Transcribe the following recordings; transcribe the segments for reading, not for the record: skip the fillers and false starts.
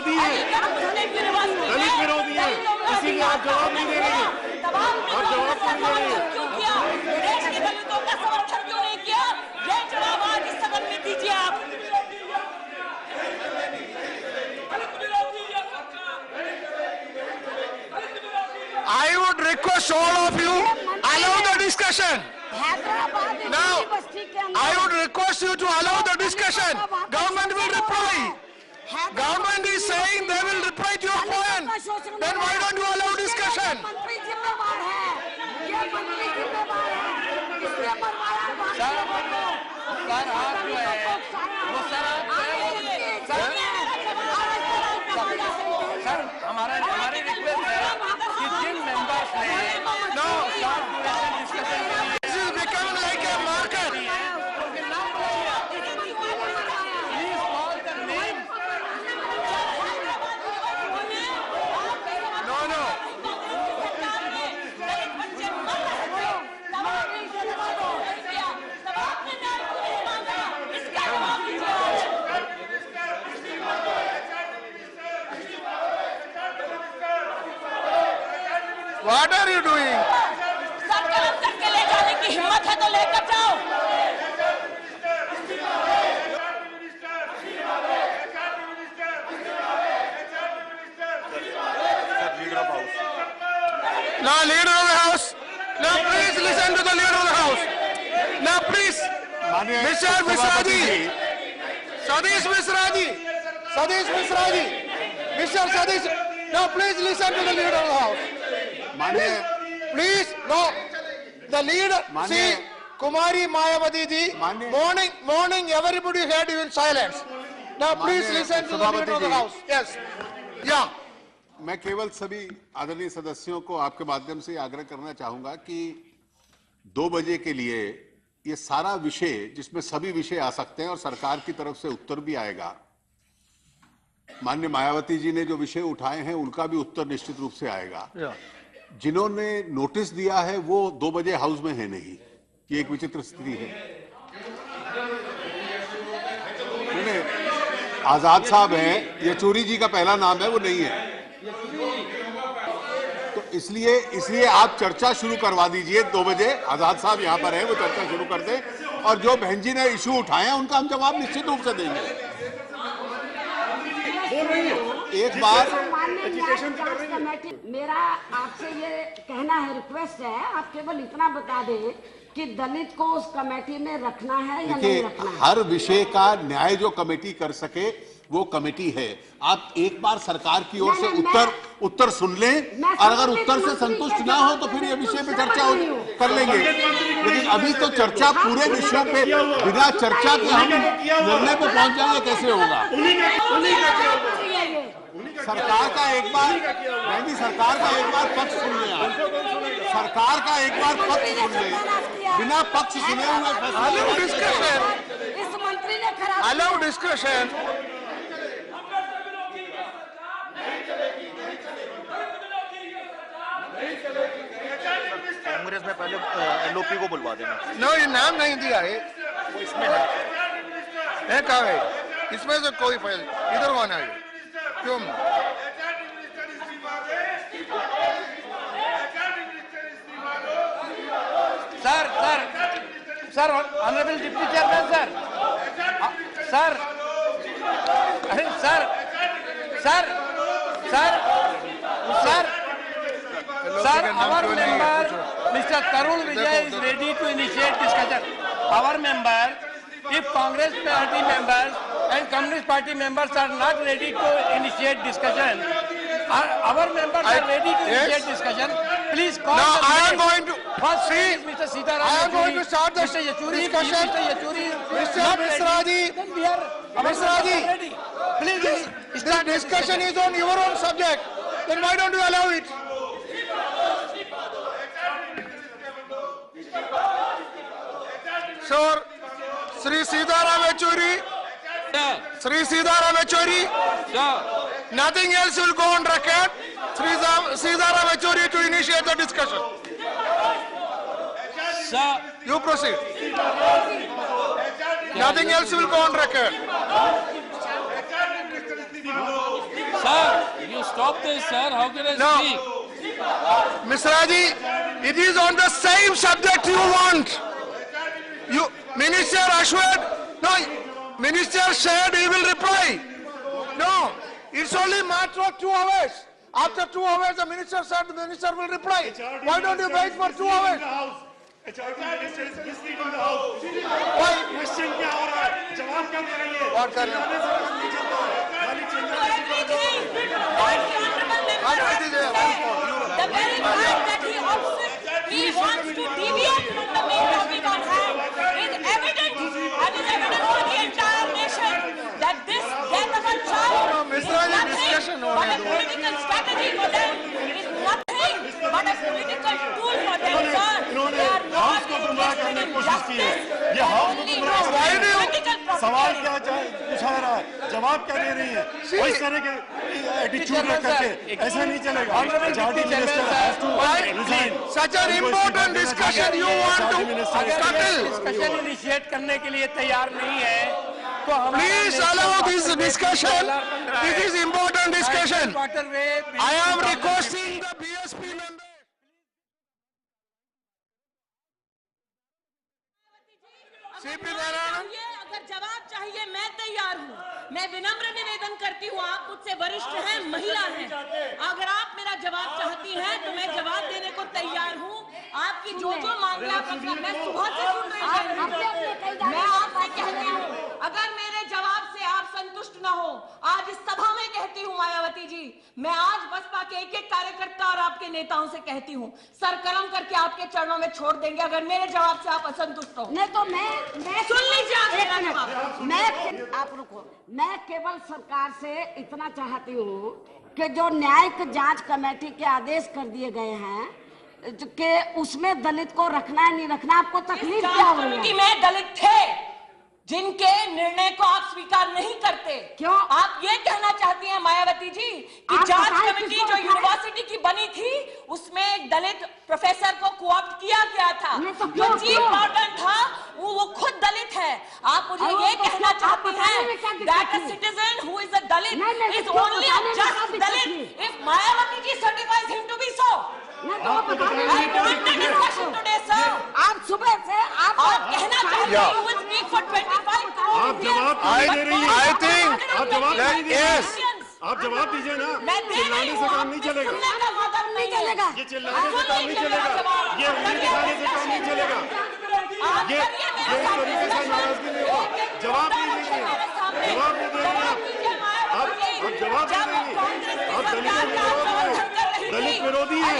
विरोधी है, दलित विरोधी है, इसीलिए आप जवाब नहीं दे रहे हैं। आप जवाब क्यों नहीं दे रहे हैं? देश के दलितों का समर्थन क्यों नहीं किया? ये जवाब आज इस सदन में दीजिए आप। I would request all of you allow the discussion. Now, I would request you to allow the discussion. Government will reply. Government is saying they will reply to your point. Then why don't you allow discussion? मंत्री जिम्मेवार है, ये मंत्री जिम्मेवार है, इसलिए मरवाया हमारी request है कि जिन मेंबर्स ने This is becoming like a market. No. What are you doing? सरकार करके ले जाने की हिम्मत है तो लेकर जाओ। Now, leader of the house. Now, please listen to the leader of the house. Now, please, Mr. Misra ji, Satish Misra ji, Mr. Satish. Now, please listen to the leader of the house. Please, no. The leader, see, Kumari Mayawati ji, morning, everybody heard you in silence. Now, please listen to the leader of the house. Yes. Yeah. मैं केवल सभी आदरणीय सदस्यों को आपके माध्यम से आग्रह करना चाहूंगा कि 2 बजे के लिए ये सारा विषय, जिसमें सभी विषय आ सकते हैं और सरकार की तरफ से उत्तर भी आएगा, माननीय मायावती जी ने जो विषय उठाए हैं उनका भी उत्तर निश्चित रूप से आएगा। जिन्होंने नोटिस दिया है वो 2 बजे हाउस में है नहीं, ये एक विचित्र स्थिति है। आजाद साहब हैं, येचूरी जी का पहला नाम है, वो नहीं है। तो इसलिए आप चर्चा शुरू करवा दीजिए 2 बजे। आजाद साहब यहाँ पर हैं, वो चर्चा शुरू कर दें और जो बहन जी ने इशू उठाए हैं उनका हम जवाब निश्चित रूप से देंगे। एक बार मेरा आपसे ये कहना है, रिक्वेस्ट है, आप केवल इतना बता दें कि दलित को उस कमेटी में रखना है या नहीं रखना है। हर विषय का न्याय जो कमेटी कर सके वो कमेटी है। आप एक बार सरकार की ओर से उत्तर सुन लें और अगर उत्तर से संतुष्ट ना हो तो फिर ये विषय पे चर्चा कर लेंगे। लेकिन अभी तो चर्चा पूरे विषयों पे बिना चर्चा के हम निर्णय पे पहुंच जाएंगे, कैसे होगा? सरकार का एक बार पक्ष सुन लें, सरकार का एक बार पक्ष सुन लें, बिना पक्ष सुने हुए इस मंत्री ने खराब Allow discussion. कांग्रेस में पहले एलओपी को बुलवा देना। नो, ये नाम नहीं दिया है, वो इसमें है। कहाँ है? इसमें से कोई फाइल इधर होना है क्यों? Sir honourable deputy chairman sir our member Mr. Tarun Vijay is ready to initiate discussion. Our member, if Congress party members and Communist party members are not ready to initiate discussion, our members are ready to initiate discussion. Please call. Now the I am going to see Mr. Sitaram. I am going to start the discussion. Mr. Misra ji, please. The discussion is on your own subject. Then why don't you allow it? Sir, Sri Sitaram Yechuri, nothing else will go on record. Sri Sitaram Yechuri to initiate the discussion. Sir, you proceed. Nothing else will go on record. Sir, you stop this, sir. How can I No. speak? Mr. Raji, it is on the same subject you want. You, Minister Ashwin, no, Minister said he will reply. No, it's only matter of 2 hours. After 2 hours, the minister said the minister will reply. Why don't you wait for 2 hours? Why? Question क्या हो रहा है? जवाब क्या दे रही है? What कर रहे हो? The very fact that he wants to deviate from the main topic on hand is evident, and is evident for the entire nation that this death of a child is nothing but a political strategy for them. It is nothing but a political tool for them, sir. They are not interested in justice. They are only interested in political सवाल profit. क्या पूछा रहा है? जवाब क्या दे रही है? और इस तरह के एटीट्यूड रख करके ऐसा नहीं चलेगा। Majority minister has to resign. Such an important discussion you want to scuttle. Discussion initiate करने के लिए तैयार नहीं है तो हम Please allow this discussion. This is important discussion. I am requesting the BSP member. CP Narayan अगर जवाब चाहिए मैं तैयार हूँ। मैं विनम्र निवेदन करती हूँ, आप मुझसे वरिष्ठ हैं, महिला हैं। अगर आप मेरा जवाब चाहती हैं तो मैं जवाब देने को तैयार हूँ। आपकी जो मांग है आप रखना। मैं सुबह से सुन रही हूँ। मैं आपसे कहती हूँ, अगर मेरे जवाब से आप संतुष्ट न हो, आज इस सभा में कहती हूँ मायावती जी, मैं आज बसपा के एक-एक कार्यकर्ता और आपके नेताओं से कहती हूँ, सर कलम करके आपके चरणों में छोड़ देंगे अगर मेरे जवाब से आप असंतुष्ट हो। नहीं तो मैं सुन लीजिए आप मेरा जवाब। आप रुको। मैं केवल सरकार से इतना चाहती हूँ कि जो न्यायिक जांच कमेटी के आदेश कर दिए गए हैं कि उसमें दलित को रखना है नहीं रखना, आपको तकलीफ क्या हो रही है? में दलित थे जिनके निर्णय को आप स्वीकार नहीं करते। क्यों? आप ये कहना चाहती हैं मायावती जी कि आप जांच बताएं कमेटी किसको जो बताएं? यूनिवर्सिटी की बनी थी उसमें एक दलित प्रोफेसर को कोऑप्ट किया गया था। नहीं तो जो क्यों? चीफ वार्डन था वो खुद दलित है। आप मुझे और ये वो कहना आप चाहती बताने में क्या हैं दिक्कत that a थी? citizen who is a Dalit नहीं, is क्यों only a बताने में क्या just दिक्कत Dalit थी? if Mayawati ji certifies him to be so. नहीं तो वो बताने I में क्या want the दिक्कत है discussion आपको? today, sir. आप सुबह से आप कहना चाहते हैं you will speak for 25 crore आप जवाब क्यों नहीं दे रही हैं? I think आप जवाब क्यों नहीं दे रही yes. हैं? आप जवाब दीजिए ना। मैं दे रही चिल्लाने हूँ, से काम नहीं चलेगा। सुनने का मतलब नहीं चलेगा। ये चिल्लाने से काम नहीं चलेगा। ये उंगली दिखाने से काम नहीं चलेगा। ये इस तरीके से नाराजगी नहीं होगा। जवाब नहीं दे रही हैं। जवाब नहीं दे रही हैं। आप जवाब नहीं दे रही हैं। आप दलित विरोधी हैं।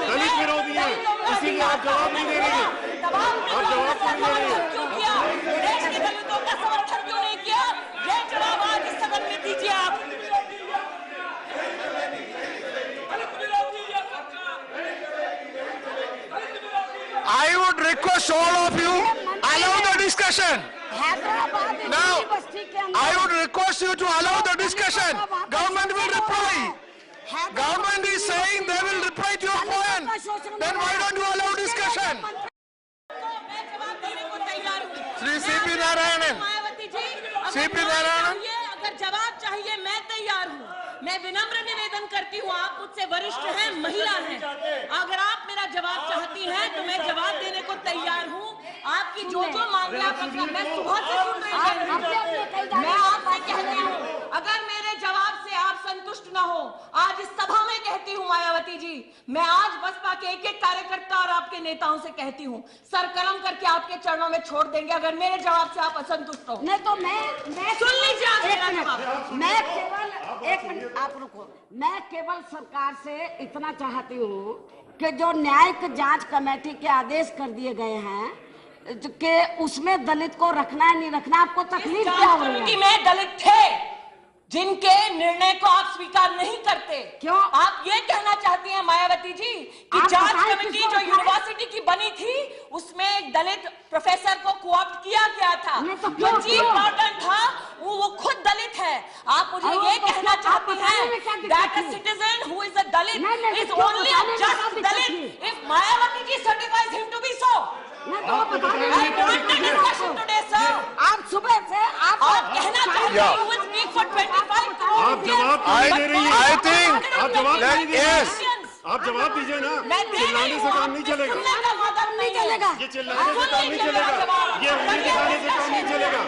दलित विरोधी हैं। इसीलिए आप जवाब नहीं दे रही हैं। आप जवाब क्यों नहीं दे रही हैं? क्यों किया? देश के दलितों का समर्थन क्यों नहीं किया? ये जवाब आज इस सदन में दीजिए आप। I would request all of you allow the discussion. Hyderabad Now, university के अंदर I would request you to allow the discussion. Government will reply. Government is saying they will reply to your point. Then why don't you allow discussion? मैं जवाब देने को तैयार हूँ। Shri CP Narayanan. Mayawati ji, CP Narayanan. अगर जवाब चाहिए मैं तैयार हूँ। मैं विनम्र निवेदन करती हूँ, आप मुझसे वरिष्ठ हैं, महिला हैं। अगर आप मेरा जवाब चाहती हैं तो मैं जवाब देने को तैयार हूँ। आपकी जो मांग है आप रखना। मैं सुबह से सुन रही हूँ। मैं आपसे कहती हूँ, अगर मेरे जवाब से आप संतुष्ट न हो, आज इस सभा में कहती हूँ मायावती जी, मैं आज बसपा के एक-एक कार्यकर्ता और आपके नेताओं से कहती हूँ, सर कलम करके आपके चरणों में छोड़ देंगे अगर मेरे जवाब से आप असंतुष्ट हो। नहीं तो मैं सुन लीजिए आप मेरा जवाब। मैं केवल एक मिनट आप रुको। मैं केवल सरकार से इतना चाहती हूँ कि जो न्यायिक जांच कमेटी के आदेश कर दिए गए हैं कि उसमें दलित को रखना है नहीं रखना, आपको तकलीफ क्या हो रही है? में दलित थे जिनके निर्णय को आप स्वीकार नहीं करते। क्यों? आप ये कहना चाहती हैं मायावती जी कि आप जांच बताएं कमेटी किसको जो बताएं? यूनिवर्सिटी की बनी थी उसमें एक दलित प्रोफेसर को कोऑप्ट किया गया था। नहीं तो जो क्यों? चीफ वार्डन था वो खुद दलित है। आप मुझे और ये वो कहना आप चाहती बताने में क्या हैं दिक्कत that a थी? citizen who is a Dalit नहीं, is क्यों only a बताने में क्या just दिक्कत Dalit थी? if Mayawati ji certifies him to be so. नहीं तो वो बताने में I क्या want the दिक्कत है discussion आपको? today, sir. आप सुबह से आप कहना चाहते हैं you will speak for 25 crore आप जवाब दे रही है। I think आप जवाब that नहीं दीजिए। yes. आप जवाब दीजिए ना। मैं दे रही चिल्लाने से हूँ, काम नहीं चलेगा। नहीं चलेगा। ये चिल्लाने से काम नहीं चलेगा। ये उंगली दिखाने से काम नहीं चलेगा।